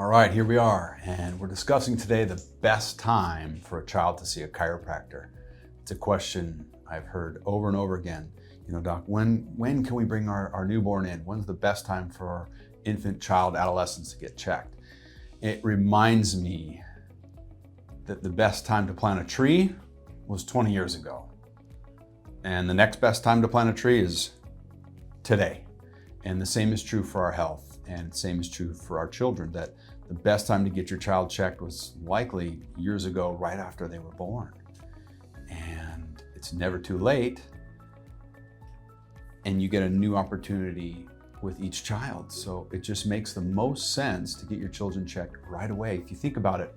All right, here we are, and we're discussing today the best time for a child to see a chiropractor. It's a question I've heard over and over again. You know, doc, when can we bring our newborn in? When's the best time for our infant, child, adolescents to get checked? It reminds me that the best time to plant a tree was 20 years ago. And the next best time to plant a tree is today. And the same is true for our health. And the same is true for our children, that the best time to get your child checked was likely years ago, right after they were born. And it's never too late. And you get a new opportunity with each child. So it just makes the most sense to get your children checked right away. If you think about it,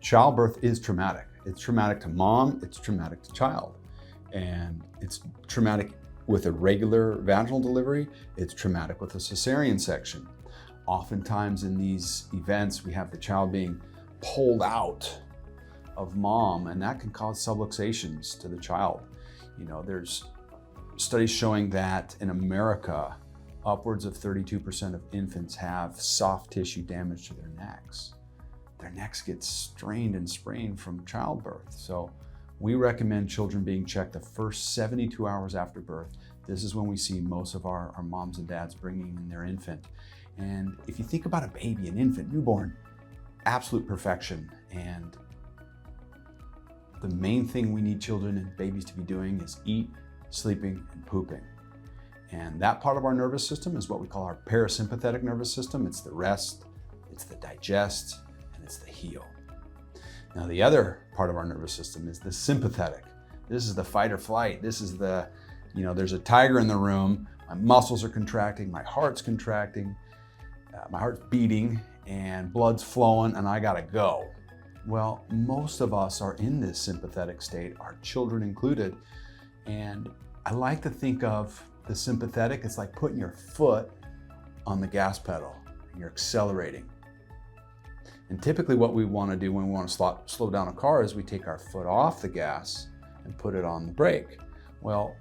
childbirth is traumatic. It's traumatic to mom, it's traumatic to child. And it's traumatic with a regular vaginal delivery, it's traumatic with a cesarean section. Oftentimes in these events, we have the child being pulled out of mom, and that can cause subluxations to the child. You know, there's studies showing that in America, upwards of 32% of infants have soft tissue damage to their necks. Their necks get strained and sprained from childbirth. So we recommend children being checked the first 72 hours after birth. This is when we see most of our moms and dads bringing in their infant. And if you think about a baby, an infant, newborn, absolute perfection. And the main thing we need children and babies to be doing is eat, sleeping, and pooping. And that part of our nervous system is what we call our parasympathetic nervous system. It's the rest, it's the digest, and it's the heal. Now the other part of our nervous system is the sympathetic. This is the fight or flight. This is the, you know, there's a tiger in the room, my muscles are contracting, my heart's contracting, my heart's beating, and blood's flowing, and I gotta go. Well, most of us are in this sympathetic state, our children included. And I like to think of the sympathetic, it's like putting your foot on the gas pedal, and you're accelerating. And typically what we want to do when we want to slow down a car is we take our foot off the gas and put it on the brake. Well,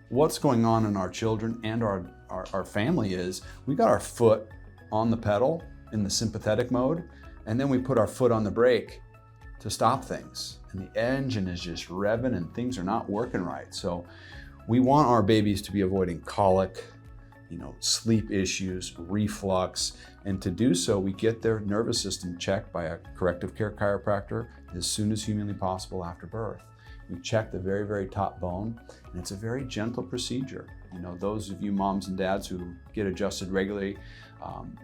what's going on in our children and our family is we got our foot on the pedal in the sympathetic mode, and then we put our foot on the brake to stop things. And the engine is just revving and things are not working right. So we want our babies to be avoiding colic, you know, sleep issues, reflux, and to do so, we get their nervous system checked by a corrective care chiropractor as soon as humanly possible after birth. We check the very, very top bone, and it's a very gentle procedure. You know, those of you moms and dads who get adjusted regularly,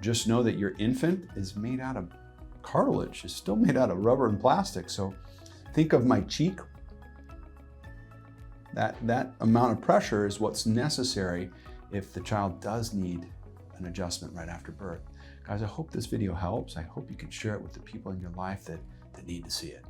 just know that your infant is made out of cartilage. It's still made out of rubber and plastic. So think of my cheek. That amount of pressure is what's necessary if the child does need an adjustment right after birth. Guys, I hope this video helps. I hope you can share it with the people in your life that need to see it.